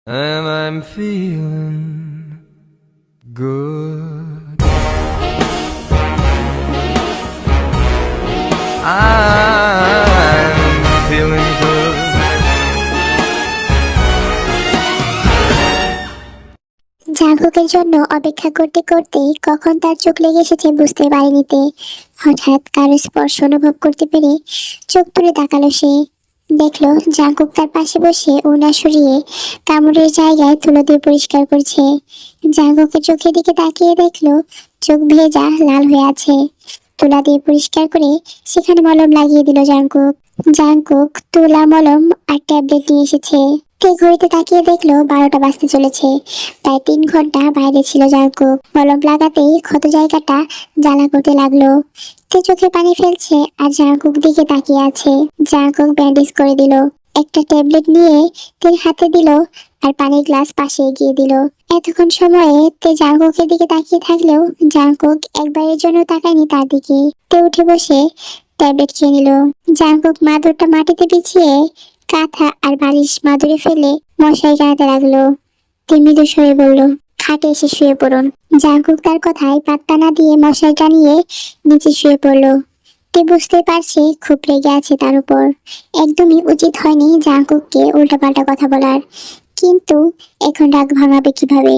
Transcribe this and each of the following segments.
And I'm feeling good. I'm feeling good. জাঙ্কুকের জন্য অপেক্ষা করতে করতে কখন তার চোখ লেগে এসেছে বুঝতে পারেনি তে। হঠাৎ কারো স্পর্শ অনুভব করতে পেরে চোখ তুলে তাকালো সে। দেখলো জাঙ্কুক তার পাশে বসে ওড়না সরিয়ে কামড়ের জায়গায় তুলো দিয়ে পরিষ্কার করছে। জাঙ্কুকের চোখের দিকে তাকিয়ে দেখলো চোখ ভেজা লাল হয়ে আছে। তুলা দিয়ে পরিষ্কার করে সেখানে মলম লাগিয়ে দিল জাঙ্কুক। জাঙ্কুক তুলা, মলম আর ট্যাবলেট নিয়ে এসেছে। তে ঘড়িতে তাকিয়ে দেখলো 12টা বাজতে চলেছে। প্রায় 3 ঘন্টা বাইরে ছিল জাঙ্কুক। মলম লাগাতেই ক্ষত জায়গাটা জ্বালা করতে লাগলো। তে চোখে পানি ফেলছে আর জাঙ্কুক দিকে তাকিয়ে আছে। জাঙ্কুক ব্যান্ডেজ করে দিল। একটা ট্যাবলেট নিয়ে তের হাতে দিল আর পানির গ্লাস পাশে এগিয়ে দিল। এতক্ষণ সময়ে তে জাঙ্কুকের দিকে তাকিয়ে থাকলেও জাঙ্কুক একবারের জন্য তাকায়নি তার দিকে। তে উঠে বসে ট্যাবলেট খেয়ে নিল। জাঙ্কুক মাদুরটা মাটিতে বিছিয়ে কাঁথা আর বালিশ মাদুরে ফেলে মশারি টানাতে লাগলো। তে মৃদু স্বরে বলল, খাটে এসে শুয়ে পড়ুন। জাঙ্কুক তার কথায় পাত্তা না দিয়ে মশারি টানিয়ে নিচে শুয়ে পড়লো। তে বুঝতে পারছে খুব রেগে আছে তার উপর। একদমই উচিত হয়নি জাঙ্কুককে উল্টাপাল্টা কথা বলার, কিন্তু এখন রাগ ভাঙাবে কিভাবে?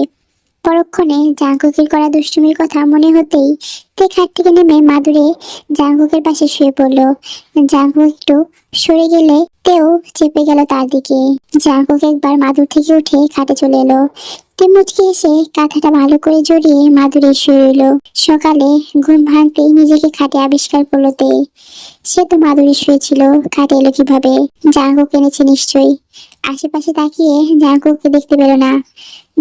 পরক্ষণে জাঙ্কুকের করা দুষ্টুমির কথা মনে হতেই তে খাট থেকে নেমে মাদুরে জাঙ্কুকের পাশে শুয়ে পড়লো। জাঙ্কুক একটু সরে গেলে তেও চেপে গেল তার দিকে। জাঙ্কুক একবার মাদুর থেকে উঠে খাটে চলে এলো। তে মুচকে এসে কাঁথাটা ভালো করে জড়িয়ে মাদুরে শুয়ে রইল। সকালে ঘুম ভাঙতেই নিজেকে খাটে আবিষ্কার করলো তে। সে তো মাদুরে শুয়েছিল, খাটে এলো কিভাবে? জাঙ্কুক এনেছে নিশ্চয়ই। আশেপাশে তাকিয়ে জাঙ্কুককে দেখতে পেল না।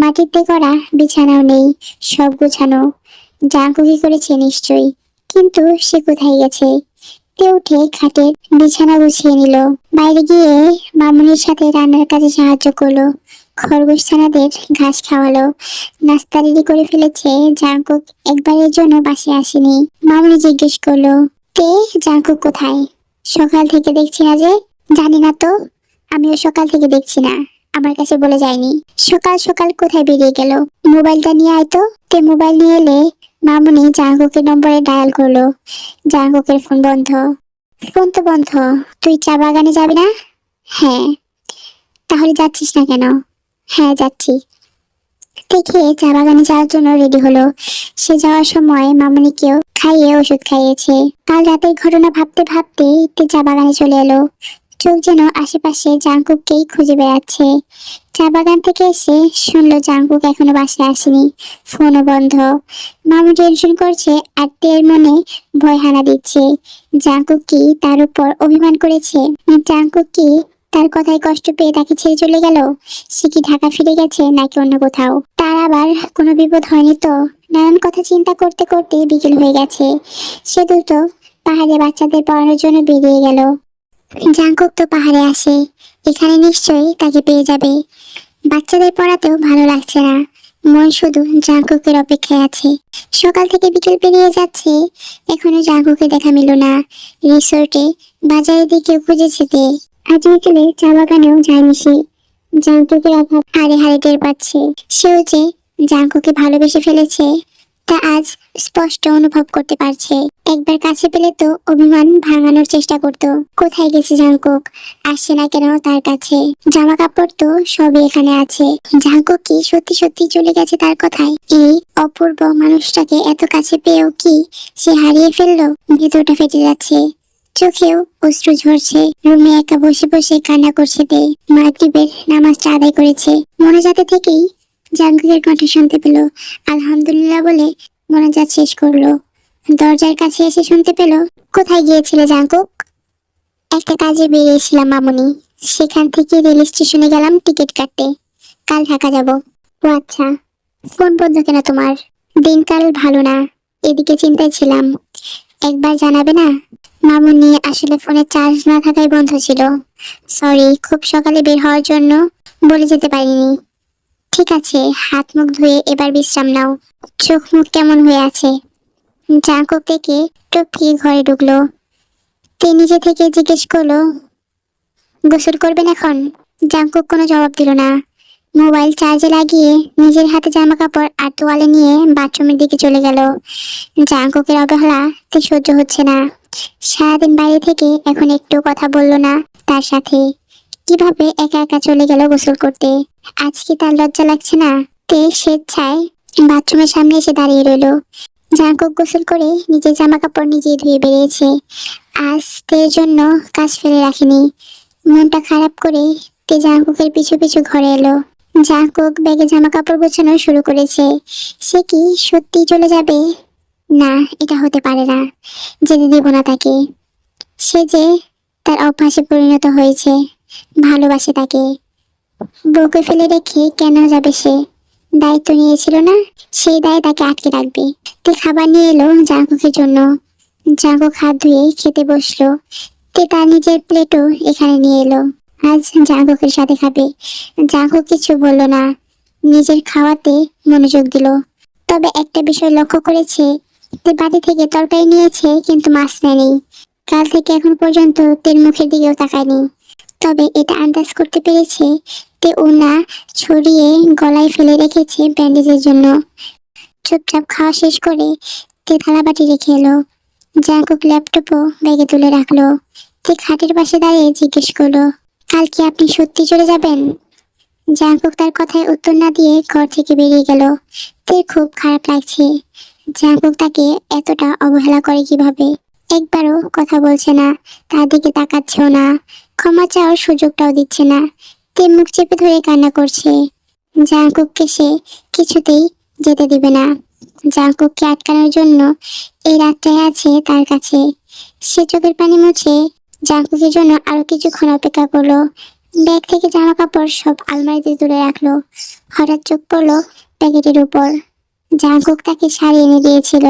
মাটিতে করা বিছানাও নেই, সব গোছানো। জাঙ্কুকই করেছে নিশ্চয়ই, কিন্তু সে কোথায় গেছে? তে উঠে খাটের বিছানা গুছিয়ে নিল। বাইরে গিয়ে মামুনির সাথে রান্নার কাজে সাহায্য করলো। খরগোশ ছানাদের ঘাস খাওয়ালো। নাস্তা রেডি করে ফেলেছে। জাঙ্কুক একবারের জন্য বাসে আসেনি। মামুনি জিজ্ঞেস করলো, তে জাঙ্কুক কোথায়? সকাল থেকে দেখছি না যে। জানি না তো, আমিও সকাল থেকে দেখছি না, আমার কাছে বলে যায়নি। সকাল সকাল কোথায় বেরিয়ে গেল? মোবাইলটা নিয়ে আয় তো। তে মোবাইল নিয়ে এলে মামুনি জাঙ্কুকের নম্বরে ডায়াল করলো। জাঙ্কুকের ফোন বন্ধ। ফোন তো বন্ধ। তুই চা বাগানে যাবি না? হ্যাঁ। তাহলে যাচ্ছিস না কেন? হ্যাঁ যাচ্ছি। দেখে চা বাগানে যাওয়ার জন্য রেডি হলো। সে যাওয়ার সময় মামুনিকেও খাইয়ে ওষুধ খাইয়েছে। কাল রাতের ঘটনা ভাবতে ভাবতে তে চা বাগানে চলে এলো। চোখ যেন আশেপাশে জাঙ্কুককেই খুঁজে বেড়াচ্ছে। চা বাগান থেকে এসে শুনলো জাঙ্কুক এখনো বাসায় আসেনি, ফোনও বন্ধ। মামু টেনশন করছে আর তের মনে ভয় হানা দিচ্ছে। জাঙ্কুক কি তার উপর অভিমান করেছে? জাঙ্কুক কি তার কথায় কষ্ট পেয়ে তাকে ছেড়ে চলে গেল? সে কি ঢাকা ফিরে গেছে নাকি অন্য কোথাও? তার আবার কোনো বিপদ হয়নি তো? নানান কথা চিন্তা করতে করতে বিকেল হয়ে গেছে। সে দ্রুত পাহাড়ে বাচ্চাদের পড়ানোর জন্য বেরিয়ে গেল। জাঙ্কুক তো পাহাড়ে আসে, এখানে নিশ্চয়ই তাকে পেয়ে যাবে। বাচ্চাদের পড়াতেও ভালো লাগছে না, মন শুধু জাঙ্কুকের অপেক্ষায় আছে। সকাল থেকে বিকেল পেরিয়ে যাচ্ছে, এখনো জাঙ্কুকে দেখা মিল না। রিসোর্টে, বাজারের দিকেও খুঁজেছে তে। আজ বিকেলে চা বাগানেও যায়নি সে। জাঙ্কুকের অভাব হাড়ে হাড়ে টের পাচ্ছে। সেও যে জাঙ্কুকে ভালোবেসে ফেলেছে তা আজ স্পষ্ট অনুভব করতে পারছে। একবার কাছে পেলে তো অভিমান ভাঙানোর চেষ্টা করতো। কোথায় গেছে জাঙ্কুক? আসছে না কেন তার কাছে? জামা কাপড় তো সবই এখানে আছে। জাঙ্কুক কি সত্যি সত্যি চলে গেছে তার কথায়? এই অপূর্ব মানুষটাকে এত কাছে পেয়েও কি সে হারিয়ে ফেললো? ভেতরটা ফেটে যাচ্ছে, চোখেও অশ্রু ঝরছে। রুমে একা বসে বসে কান্না করছে তে। মাগরিবের নামাজটা আদায় করেছে। মোনাজাতে থেকেই জাঙ্কুকের কণ্ঠ শুনতে পেল। আলহামদুলিল্লাহ বলে মোনাজাত শেষ করলো। দরজার কাছে এসে শুনতে পেল, কোথায় গিয়েছিলে জাঙ্কুক? একটা কাজে বেরিয়েছিলাম মামুনি, সেখান থেকে রেল স্টেশনে গেলাম টিকিট কাটতে। কাল ঢাকা যাব। ও আচ্ছা। ফোন বন্ধ কেন তোমার? দিনকাল ভালো না, এদিকে চিন্তায় ছিলাম। একবার জানাবে না? মামুনি, আসলে ফোনে চার্জ না থাকায় বন্ধ ছিল। সরি, খুব সকালে বের হওয়ার জন্য বলে যেতে পারিনি। ঠিক আছে, হাত মুখ ধুয়ে এবার বিশ্রাম নাও। চোখ মুখ কেমন হয়ে আছে? জাঙ্কুক থেকে টপকিয়ে ঘরে ঢুকলো। তে নিজে থেকে জিজ্ঞেস করলো, গোসল করবেন এখন? জাঙ্কুক কোনো জবাব দিল না। মোবাইল চার্জে লাগিয়ে নিজের হাতে জামা কাপড় আর তোয়ালে নিয়ে বাথরুমের দিকে চলে গেল। জাঙ্কুকের অবহেলা তে সহ্য হচ্ছে না। সারাদিন বাইরে থেকে এখন একটু কথা বললো না তার সাথে। কিভাবে একা একা চলে গেল গোসল করতে। আজ কি তার লজ্জা লাগছে না? তে স্বেচ্ছায় বাথরুমের সামনে এসে দাঁড়িয়ে রইলো। জাঙ্কুক গোসল করে নিজের জামা কাপড় নিজেই ধুয়ে বেরিয়েছে। আজ তের জন্য কাজ ফেলে রাখেনি। মনটা খারাপ করে তে জাঙ্কুকের পিছু পিছু ঘরে এলো। জাঙ্কুক ব্যাগে জামা কাপড় গোছানো শুরু করেছে। সে কি সত্যি চলে যাবে? না, এটা হতে পারে না। যেতে দিব না তাকে। সে যে তার অভ্যাসে পরিণত হয়েছে। ভালোবাসে তাকে। বউকে ফেলে রেখে কেন যাবে সে? দায়িত্ব নিয়েছিল না, সেই দায় তাকে আটকে রাখবে। তে খাবার নিয়ে এলো জাঙ্কুকের জন্য। জাঙ্কুক হাত ধুয়ে খেতে বসলো। তে তার নিজের প্লেটও এখানে নিয়ে এলো। আজ জাঙ্কুকের সাথে খাবে। জাঙ্কুক কিছু বলল না, নিজের খাওয়াতে মনোযোগ দিল। তবে একটা বিষয় লক্ষ্য করেছে, তে বাড়ি থেকে তরকারি নিয়েছে কিন্তু মাছ নেয়নি। কাল থেকে এখন পর্যন্ত তের মুখের দিকেও তাকায়নি। তবে এটা আন্দাজ করতে পেরেছে তে ওনা ছড়িয়ে গলায় ফেলে রেখেছে ব্যান্ডেজের জন্য। চুপচাপ খাওয়া শেষ করে তে থালাবাটি রেখে এলো। জাঙ্কুক ল্যাপটপও ব্যাগে তুলে রাখলো। তে খাটের পাশে দাঁড়িয়ে জিজ্ঞেস করলো, কাল কি আপনি সত্যি চলে যাবেন? জাঙ্কুক তার কথায় উত্তর না দিয়ে ঘর থেকে বেরিয়ে গেল। তে খুব খারাপ লাগছে। জাঙ্কুক তাকে এতটা অবহেলা করে কিভাবে? একবারও কথা বলছে না, তার দিকে তাকাচ্ছেও না, ক্ষমা চাওয়ার সুযোগটাও দিচ্ছে না। তে মুখ চেপে ধরে কান্না করছে। জাঙ্কুককে সে কিছুতেই যেতে দিবে না। জাঙ্কুককে আটকানোর জন্য এই রাতটাই আছে তার কাছে। সে চোখের পানি মুছে জাঙ্কুকের জন্য আরো কিছুক্ষণ অপেক্ষা করলো। ব্যাগ থেকে জামা কাপড় সব আলমারিতে তুলে রাখলো। হঠাৎ চোখ পড়লো প্যাকেটের উপর। জাঙ্কুক তাকে শাড়ি এনে দিয়েছিল।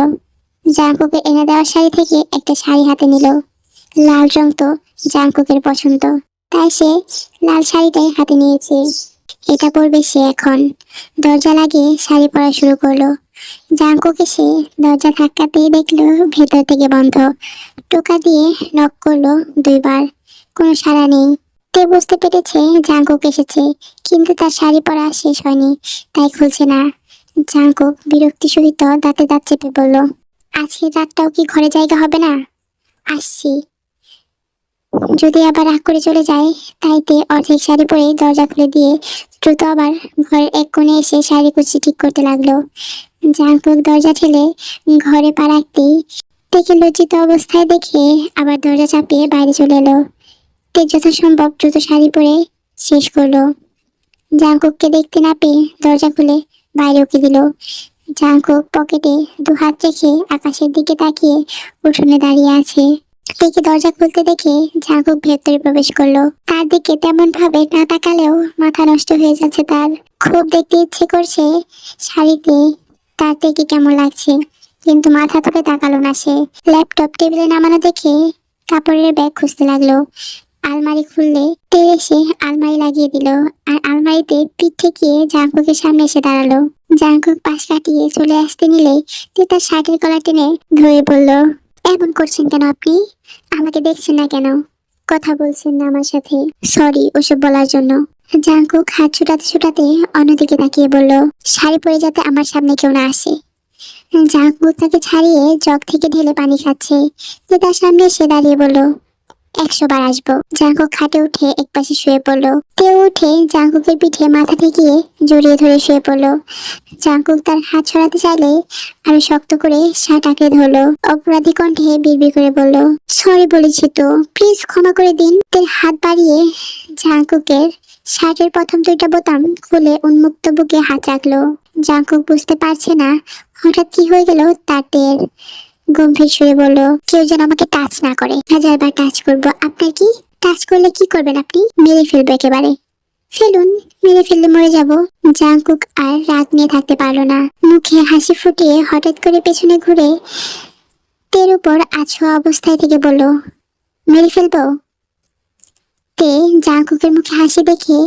জাঙ্কুকে এনে দেওয়া শাড়ি থেকে একটা শাড়ি হাতে নিল। লাল রং তো জাঙ্কুকের পছন্দ, তাই সে লাল শাড়িটাই হাতে নিয়েছে। এটা পরবে সে এখন। দরজা লাগিয়ে শাড়ি পরা শুরু করলো। জাঙ্কুক এসে দরজা ধাক্কাতেই দেখলো ভেতর থেকে বন্ধ। টোকা দিয়ে নক করলো 2বার, কোনো সাড়া নেই। তে বুঝতে পেরেছে জাঙ্কুক এসেছে, কিন্তু তার শাড়ি পরা শেষ হয়নি, তাই খুলছে না। জাঙ্কুক বিরক্তি সহিত দাঁতে দাঁত চেপে বলল, আজকের রাতটাও কি ঘরে জায়গা হবে না? আসছি। যদি আবার রাগ করে চলে যায়। তাইতে অর্ধেক শাড়ি পরে দরজা খুলে দিয়ে দ্রুত আবার ঘরের এক কোণে এসে শাড়ি কুচি ঠিক করতে লাগলো। জাঙ্কুক দরজা ঠেলে ঘরে পা রাখতেই তেকে লজ্জিত অবস্থায় দেখে আবার দরজা চাপিয়ে বাইরে চলে এলো। তে যথাসম্ভব দ্রুত শাড়ি পরে শেষ করলো। জাঙ্কুককে দেখতে না পেয়ে দরজা খুলে বাইরে উকি দিল। জাঙ্কুক পকেটে 2 হাত রেখে আকাশের দিকে তাকিয়ে উঠোনে দাঁড়িয়ে আছে। তেকে দরজা খুলতে দেখে জাঙ্কুক ভেতরে প্রবেশ করলো। তার দিকে তেমন ভাবে না তাকালেও মাথা নষ্ট হয়ে যাচ্ছে তার। খুব দেখতে ইচ্ছে করছে শাড়িতে তার থেকে কেমন লাগছে, কিন্তু মাথা তুলে তাকালো না সে। ল্যাপটপ টেবিলে নামানো দেখে কাপড়ের ব্যাগ খুঁজতে লাগলো। আলমারি খুললে তে এসে আলমারি লাগিয়ে দিল, আর আলমারিতে পিঠ ঠেকিয়ে জাঙ্কুকের সামনে এসে দাঁড়ালো। জাঙ্কুক পাশ কাটিয়ে চলে আসতে নিলেই তে তার শার্টের গলা টেনে ধরে বলল, এমন করছেন কেন আপনি? আমাকে দেখছেন না কেন? কথা বলছেন না আমার সাথে? সরি ওসব বলার জন্য। জাঙ্কুক হাত ছুটাতে ছুটাতে অন্যদিকে তাকিয়ে বলল, শাড়ি পরে যাতে আমার সামনে কেউ না আসে। জাঙ্কুক তাকে ছাড়িয়ে জগ থেকে ঢেলে পানি খাচ্ছে। তে তার সামনে এসে দাঁড়িয়ে বলল, 100 বার আসবো। জাঙ্কুক খাটে উঠে একপাশে শুয়ে পড়লো। তেও উঠে জাঙ্কুকের পিঠে মাথা ঠেকিয়ে জড়িয়ে ধরে শুয়ে পড়লো। জাঙ্কুক তার হাত ছড়াতে চাইলে আরো শক্ত করে শার্ট আঁকড়ে ধরলো। অপরাধী কণ্ঠে বিড়বিড় করে বলল, সরি বলেছি তো, প্লিজ ক্ষমা করে দিন। তের হাত বাড়িয়ে জাঙ্কুকের শার্টের প্রথম 2টা বোতাম খুলে উন্মুক্ত বুকে হাত রাখলো। জাঙ্কুক বুঝতে পারছে না হঠাৎ কি হয়ে গেল তার। তের গম্ভীর সুরে বলল, কেউ যেন আমাকে টাচ না করে। 1000 বার টাচ করবো। আপনার কি? টাচ করলে কি করবেন আপনি? মেরে ফেলবো একেবারে। ফেলুন, মেরে ফেললে মরে যাব। জাঙ্কুক আর রাগ নিয়ে থাকতে পারলো না। মুখে হাসি ফুটিয়ে হঠাৎ করে পেছনে ঘুরে তের উপর আছোয়া অবস্থায় থেকে বলল, মেরে ফেলবো? তে জাঙ্কুকের মুখে হাসি দেখে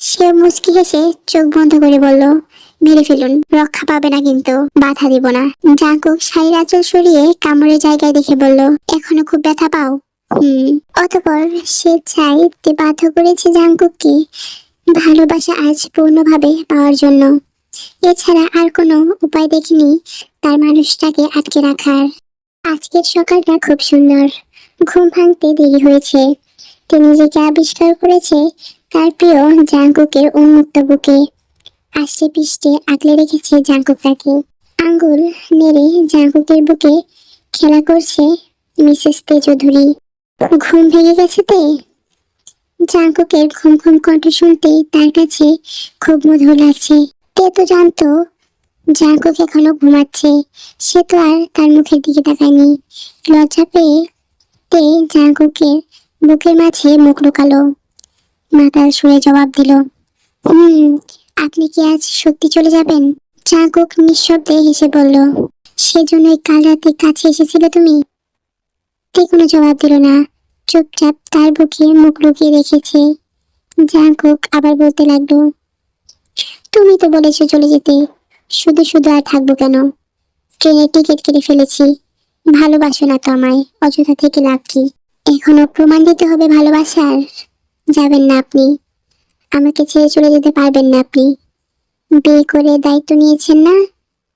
সে মুচকি হেসে চোখ বন্ধ করে বলল, মেরে ফেলুন, রক্ষা পাবে না কিন্তু, বাধা দিব না। জাঙ্কুক শাড়ির আঁচল সরিয়ে কামড়ের জায়গায় দেখে বলল, এখনো খুব ব্যথা পাও? অতঃপর সে চাইতে বাধ্য করেছে জাঙ্কুককে ভালোবাসা আজ পূর্ণভাবে পাওয়ার জন্য। এছাড়া আর কোনো উপায় দেখিনি তার মানুষটাকে আটকে রাখার। আজকের সকালটা খুব সুন্দর। ঘুম ভাঙতে দেরি হয়েছে। তিনি নিজেকে আবিষ্কার করেছে তার প্রিয় জাঙ্কুকের উন্মুক্ত বুকে। আষ্টে পিষ্টে আগলে রেখেছে জাঙ্কুকটাকে। আঙ্গুল নেড়ে জাঙ্কুকের বুকে খেলা করছে মিসেস তেজধুরী। ঘুম ভেঙে গেছে তে? জাঙ্কুকের ঘুম ঘুম কণ্ঠ শুনতেই তার কাছে খুব মধুর লাগছে। তে তো জানতো জাঙ্কুক এখনো ঘুমাচ্ছে। সে তো আর তার মুখের দিকে তাকায়নি। লজ্জা পেয়ে তে জাঙ্কুকের বুকের মাঝে মুখ লুকালো। মাতাল সুরে জবাব দিল, আপনি কি আজ সত্যি চলে যাবেন? জাঙ্কুক নিঃশব্দে হেসে বলল, সেজন্যই কাল রাতে কাছে এসেছিল তুমি? তে কোনো জবাব দিল না। চুপচাপ তার বুকে মুখ লুকিয়ে রেখেছে। জাঙ্কুক আবার বলতে লাগলো, তুমি তো বলেছো চলে যেতে, শুধু শুধু আর থাকবো কেন? ট্রেনের টিকিট কেটে ফেলেছি। ভালোবাসো না তো আমায়, অযথা থেকে লাভ কি? এখনো প্রমাণ দিতে হবে ভালোবাসার? যাবেন না আপনি, আমাকে ছেড়ে চলে যেতে পারবেন না আপনি। বিয়ে করে দায়িত্ব নিয়েছেন না,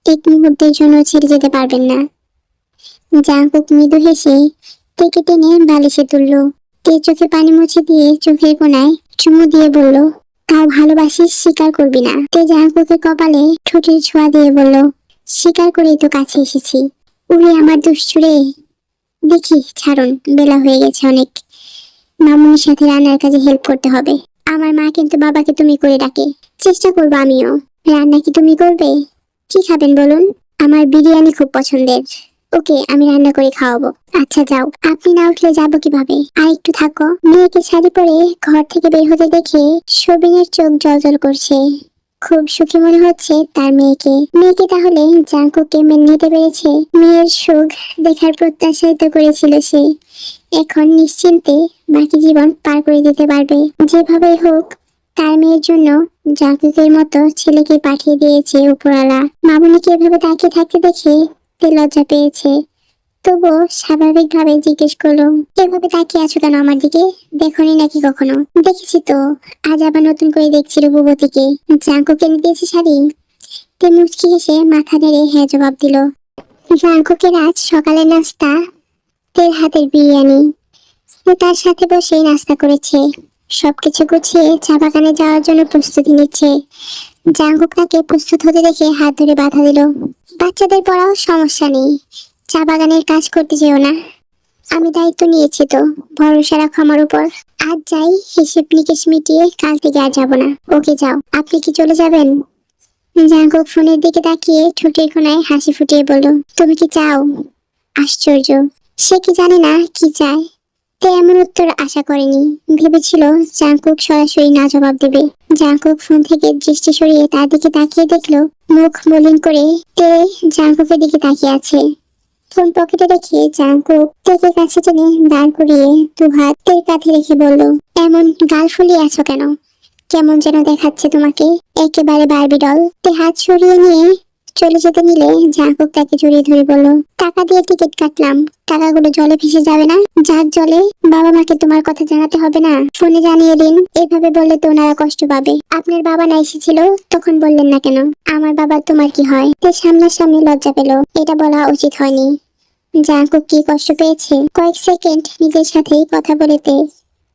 এক মুহূর্তের জন্য ছেড়ে যেতে পারবেন না। জাঙ্কুক মৃদু হেসে টেকে টেনে বালিশে তুলল। তে চোখে পানি মুছে দিয়ে চোখের কোণায় চুমু দিয়ে বলল, তাও ভালোবাসিস, স্বীকার করবি না? তে জাঙ্কুকের কপালে ঠোঁটের ছোঁয়া দিয়ে বলল, স্বীকার করেই তো কাছে এসেছি। উড়ে আমার দুশ্চুরে। দেখি ছাড়ুন, বেলা হয়ে গেছে অনেক। মামুনির সাথে রান্নার কাজে হেল্প করতে হবে। আমার মা কিন্তু বাবাকে তুমি করে ডাকে। চেষ্টা করবো আমিও। রান্না কি তুমি করবে? কি খাবেন বলুন? আমার বিরিয়ানি খুব পছন্দের। ওকে, আমি রান্না করে খাওয়াবো। আচ্ছা যাও, আপনি না উঠলে যাবো কিভাবে? আর একটু থাকো। মেয়েকে শাড়ি পরে ঘর থেকে বের হতে দেখে সবিনের চোখ জলজল করছে। খুব সুখী মনে হচ্ছে তার মেয়েকে। মেয়েকে তাহলে জাঙ্কুককে মেনে নিতে পেরেছে। মেয়ের সুখ দেখার প্রত্যাশাই তো করেছিল সে। এখন নিশ্চিন্তে বাকি জীবন পার করে দিতে পারবে। যেভাবেই হোক তার মেয়ের জন্য জাঙ্কুকের মতো ছেলেকে পাঠিয়ে দিয়েছে উপরওয়ালা। মামুনিকে এভাবে তাকিয়ে থাকতে দেখে তে লজ্জা পেয়েছে। তবুও স্বাভাবিকভাবে জিজ্ঞেস করলো, এভাবে তাকিয়ে আছো কেন আমার দিকে? দেখোনি নাকি কখনো? দেখেছি তো, আজ আবার নতুন করে দেখছি রূপবতীকে। জাঙ্কুক এনে দিয়েছে শাড়ি? তে মুচকি হেসে মাথা নেড়ে হ্যাঁ জবাব দিল। জাঙ্কুকের আজ সকালের নাস্তা তের হাতের বিরিয়ানি। তার সাথে বসে নাস্তা করেছে। সবকিছু গুছিয়ে চা বাগানে যাওয়ার জন্য প্রস্তুতি নিচ্ছে। জাঙ্কুক তাকে প্রস্তুত হতে দেখে হাত ধরে বাধা দিল, বাচ্চাদের পড়াও সমস্যা নেই, চা বাগানের কাজ করতে যেও না। আমি দায়িত্ব নিয়েছি তো, ভরসা রাখো আমার উপর। আজ যাই, হিসেব নিকেশ মিটিয়ে কাল থেকে আর যাবো না। ওকে যাও। আপনি কি চলে যাবেন? জাঙ্কুক ফোনের দিকে তাকিয়ে ঠোঁটের কোণায় হাসি ফুটিয়ে বলল, তুমি কি চাও? আশ্চর্য, সে কি জানে না কি চায়। তে এমন উত্তর আশা করেনি। ভেবেছিল জাঙ্কুক সরাসরি না জবাব দেবে। জাঙ্কুক ফোন থেকে দৃষ্টি সরিয়ে তার দিকে তাকিয়ে দেখলো মুখ মলিন করে তে জাঙ্কুকের দিকে তাকিয়ে আছে। ফোন পকেটে রেখে জাঙ্কুক তেকে কাছে টেনে দাঁড় করিয়ে দু হাত তের কাঁধে রেখে বলল, এমন গাল ফুলিয়ে আছো কেন? কেমন যেন দেখাচ্ছে তোমাকে, একেবারে বারবি ডল। তে হাত সরিয়ে নিয়ে চলে যেতে নিলে জাঙ্কুক তাকে জড়িয়ে ধরে বলল, টাকা দিয়ে টিকিট কাটলাম, টাকাগুলো জলে ভেসে যাবে না? যার জলে বাবা মাকে তোমার কথা জানাতে হবে না? ফোনে জানিয়ে দিন। এভাবে বললে তো ওনারা কষ্ট পাবে। আপনার বাবা না এসেছিল, তখন বললেন না কেন? আমার বাবা তোমার কি হয়? তে সামনাসামনি লজ্জা পেল। এটা বলা উচিত হয়নি। জাঙ্কুক কি কষ্ট পেয়েছে? কয়েক সেকেন্ড নিজের সাথেই কথা বলেতে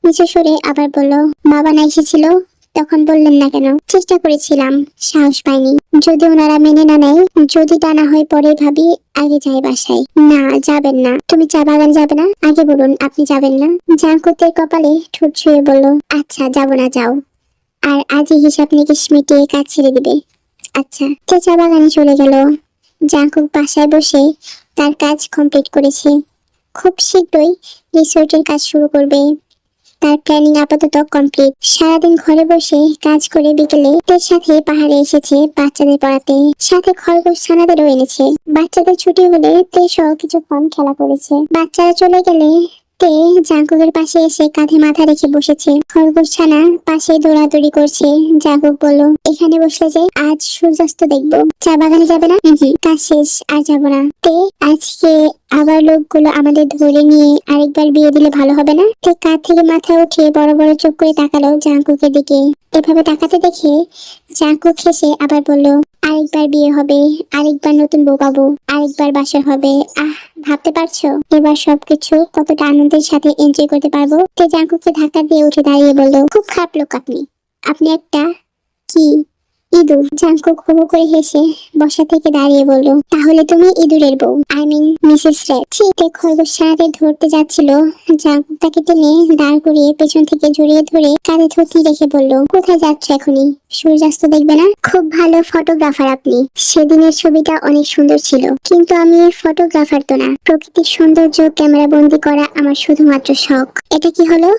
নিচু সুরে আবার বলল, বাবা না এসেছিল, তখন বললেন না কেন? চেষ্টা করেছিলাম, সাহস পাইনি। যদি ওনারা মেনে না নেয়, যদি তা না হয় পরে ভাবি, আগে যাই বাসায়। না, যাবেন না। তুমি চা বাগান যাবে না? আগে বলুন আপনি যাবেন না। জাঙ্কুকের কপালে ঠোঁট ছুঁয়ে বলল, আচ্ছা যাবো না, যাও। আর আজই হিসাব নিকেশ মিটিয়ে কাজ ছেড়ে দিবে। আচ্ছা। সে চা বাগানে চলে গেল। জাঙ্কুক বাসায় বসে তার কাজ কমপ্লিট করেছে। খুব শীঘ্রই রিসোর্টের কাজ শুরু করবে। তার প্ল্যানিং আপাতত কমপ্লিট। সারাদিন ঘরে বসে কাজ করে বিকেলে তের সাথে পাহাড়ে এসেছে বাচ্চাদের পড়াতে। সাথে খরগোশ ছানাদেরও এনেছে। বাচ্চাদের ছুটি হলে তে সহ কিছুক্ষণ খেলা করেছে। বাচ্চারা চলে গেলে তে জাঙ্কুকের পাশে এসে কাঁধে মাথা রেখে বসেছে। খরগোশ ছানা পাশে দৌড়াদৌড়ি করছে। জাঙ্কুক বলল, এখানে বসলে যে আজ সূর্যাস্ত দেখবো। চা বাগানে যাবে না? কাজ শেষ, আর যাবো না। তে আজকে আবার লোকগুলো আমাদের ধরে নিয়ে আরেকবার বিয়ে দিলে ভালো হবে না? তে কাঁধ থেকে মাথা উঠিয়ে বড় বড় চোখ করে তাকালো জাঙ্কুকের দিকে। এভাবে তাকাতে দেখে জাঙ্কুক হেসে আবার বলল, আরেকবার বিয়ে হবে, আরেকবার নতুন বউ পাবো, আরেকবার বাসর হবে। আহ, ভাবতে পারছো এবার সবকিছু কতটা আনন্দের সাথে এনজয় করতে পারবো? তে জাঙ্কুককে ধাক্কা দিয়ে উঠে দাঁড়িয়ে বলল, খুব খারাপ লোক আপনি। আপনি একটা কি ইঁদুর? জাঙ্কুক হু হু করে হেসে বসা থেকে দাঁড়িয়ে বলল, তাহলে তুমি ইঁদুরের বউ, আই মিন মিসেস রেড। তে খরগোশ ছানাদের ধরতে যাচ্ছিল, জাঙ্কুক তাকে টেনে দাঁড় করিয়ে পেছন থেকে জড়িয়ে ধরে কাঁধে থুতনি রেখে বলল, কোথায় যাচ্ছ এখনই? সূর্যাস্ত দেখবে না? খুব ভালো ফটোগ্রাফার আপনি। সেদিনের ছবিটা অনেক সুন্দর ছিল, কিন্তু আমি ফটোগ্রাফার তো না। প্রকৃতির সৌন্দর্য ক্যামেরা বন্দি করা আমার শুধুমাত্র শখ। এটা কি হলো?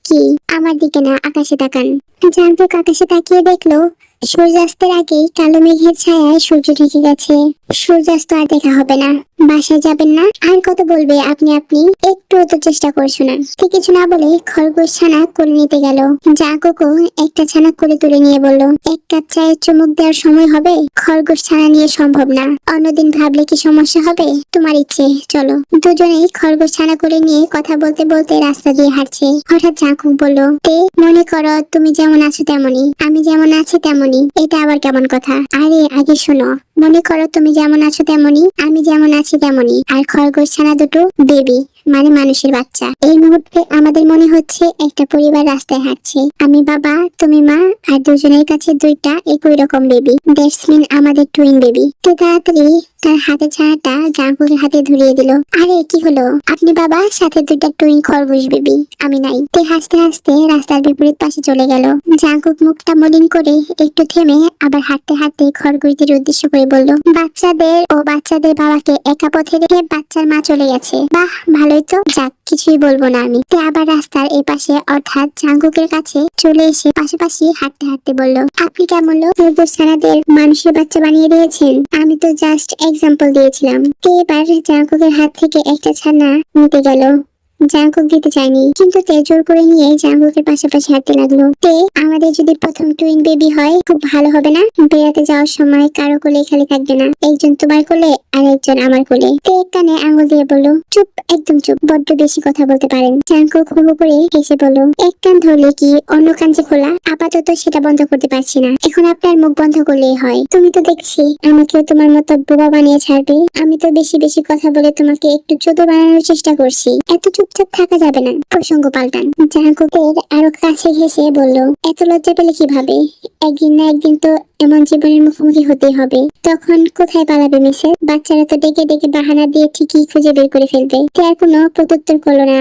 কি? আমার দিকে না, আকাশে তাকান। জাঙ্কুক আকাশে তাকিয়ে দেখলো সূর্যাস্তের আগেই কালো মেঘের ছায়ায় সূর্য ঢেকে গেছে। সূর্যাস্ত আর দেখা হবে না। বাসায় যাবেন না? আর কত বলবে আপনি আপনি? একটু তো চেষ্টা করছো না। ঠিক কিছু না বলে খরগোশ ছানা কোলে নিতে গেল। জাঙ্কুকও একটা ছানা কোলে তুলে নিয়ে বলল, এক কাপ চায়ের চুমুক দেওয়ার সময় হবে? খরগোশ ছানা নিয়ে সম্ভব না, অন্যদিন ভাবলে কি সমস্যা হবে? তোমার ইচ্ছে, চলো। দুজনেই খরগোশ ছানা করে নিয়ে কথা বলতে বলতে রাস্তা দিয়ে হাঁটছে। হঠাৎ জাঙ্কুক বলল, তে মনে করো তুমি যেমন আছো তেমনই, আমি যেমন আছি তেমনই। এটা আবার কেমন কথা? আরে আগে শোনো, মনে করো তুমি যেমন আছো তেমনই, আমি যেমন আছি তেমনই, আর খরগোশ ছানা দুটো বেবি, মানে মানুষের বাচ্চা। এই মুহূর্তে আমাদের মনে হচ্ছে একটা পরিবার রাস্তায় হাঁটছে। আমি বাবা, তুমি মা, আর দুজনের কাছে দুইটা একই রকম বেবি। দ্যাটস মিন আমাদের টুইন বেবি। তো তাড়াতাড়ি তার হাতে ছানাটা জাঙ্কুকের হাতে ধরিয়ে দিল। আরে কি হলো? আপনি বাবা, সাথে দুইটা টুইন খরগোশ বেবি, আমি নাই। তে হাসতে হাসতে রাস্তার বিপরীত পাশে চলে গেল। জাঙ্কুক মুখটা মলিন করে একটু থেমে আবার হাঁটতে হাঁটতে খরগোশদের উদ্দেশ্য করে বলল, বাচ্চাদের বাবাকে একা পথে রেখে বাচ্চার মা চলে গেছে। বাহ, ভালোই তো। যাক, কিছুই বলবো না আমি। তে আবার রাস্তার এপাশে অর্থাৎ জাঙ্কুকের কাছে চলে এসে পাশাপাশি হাঁটতে হাঁটতে বলল, আপনি কেমন লোক? খরগোশ ছানাদের মানুষের বাচ্চা বানিয়ে দিয়েছেন। আমি তো জাস্ট এক্সাম্পল দিয়েছিলাম। তে এবার জাঙ্কুকের হাত থেকে একটা ছানা নিতে গেল। জাঙ্কুক দিতে চায়নি, কিন্তু তে জোর করে নিয়ে জাঙ্কুকের পাশাপাশি হাঁটতে লাগলো। তে, আমাদের যদি প্রথম টুইন বেবি হয় খুব ভালো হবে না? বেড়াতে যাওয়ার সময় কারো কোলে খালি থাকবে না, একজন তোমার কোলে আর একজন আমার কোলে। তে এক কানে আঙুল দিয়ে বলল, চুপ, একদম চুপ, বড্ড বেশি কথা বলতে পারেন। জাঙ্কুক হু হু করে হেসে বলল, এক কান ধরলে কি অন্য কান যে খোলা? আপাতত সেটা বন্ধ করতে পারছি না, এখন আপনার মুখ বন্ধ করলেই হয়। তুমি তো দেখছি আমাকেও তোমার মতো বোবা বানিয়ে ছাড়বে। আমি তো বেশি বেশি কথা বলে তোমাকে একটু চোদো বানানোর চেষ্টা করছি। এত চুপচাপ থাকা যাবে না, প্রসঙ্গ পাল্টান। জাঙ্কুকের আরো কাছে ঘেঁষে বলল, এত লজ্জা পেলে কিভাবে? একদিন না একদিন তো এমন জীবনের মুখোমুখি হতেই হবে। তখন কোথায় পালাবে মিসেস? বাচ্চারা তো ডেকে ডেকে বাহানা দিয়ে ঠিকই খুঁজে বের করে ফেলবে। তে আর কোনো প্রত্যুত্তর করলো না।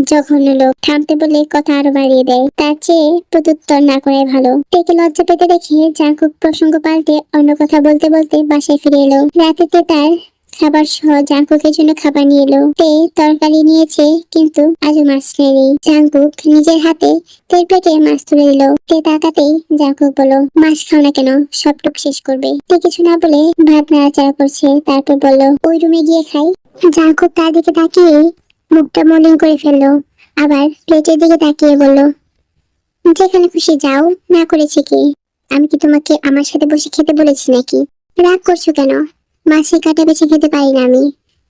জঘন্য লোক, থামতে বলে কথা আরো বাড়িয়ে দেয়। তার চেয়ে প্রত্যুত্তর না করাই ভালো। তেকে লজ্জা পেতে দেখে জাঙ্কুক প্রসঙ্গ পাল্টে অন্য কথা বলতে বলতে বাসায় ফিরে এলো। রাতেতে তার খাবার সহ জাঙ্কুকের জন্য খাবার নিয়ে এলো। তে তরকারি নিয়েছে, কিন্তু আজও মাছ নেয়নি। জাঙ্কুক নিজের হাতে তের প্লেটে মাছ তুলে দিল। তে তাকাতেই জাঙ্কুক বলল, মাছ খাও না কেন? সবটুক শেষ করবে। তে কিছু না বলে ভাত নাড়াচাড়া করছে, তারপর বলল, ওই রুমে গিয়ে খাই। জাঙ্কুক তার দিকে তাকিয়ে মুখটা মলিন করে ফেললো, আবার প্লেটের দিকে তাকিয়ে বলল, যেখানে খুশি যাও, না করেছি কি? আমি কি তোমাকে আমার সাথে বসে খেতে বলেছি নাকি? রাগ করছো কেন? মাছের কাঁটা বেছে খেতে পারি না আমি,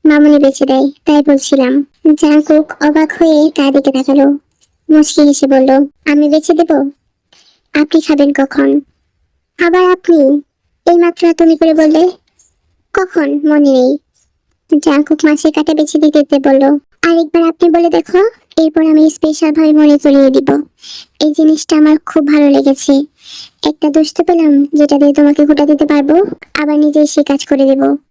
মামুনি বেছে দেয়, তাই বলছিলাম। জাঙ্কুক অবাক হয়ে তার দিকে তাকালো, মুচকি হেসে বলল, আমি বেছে দেব? আপনি খাবেন কখন? আবার আপনি? এইমাত্র তুমি করে বললে। কখন মনে নেই। জাঙ্কুক মাছের কাঁটা বেছে দিতে বলল, আরেকবার আপনি বলে দেখো, এরপর আমি স্পেশাল ভাবে মনে করিয়ে দিব। এই জিনিসটা আমার খুব ভালো লেগেছে। একটা দোস্ত পেলাম যেটা দিয়ে তোমাকে ঘুটা দিতে পারবো, আবার নিজেই সে কাজ করে দেব।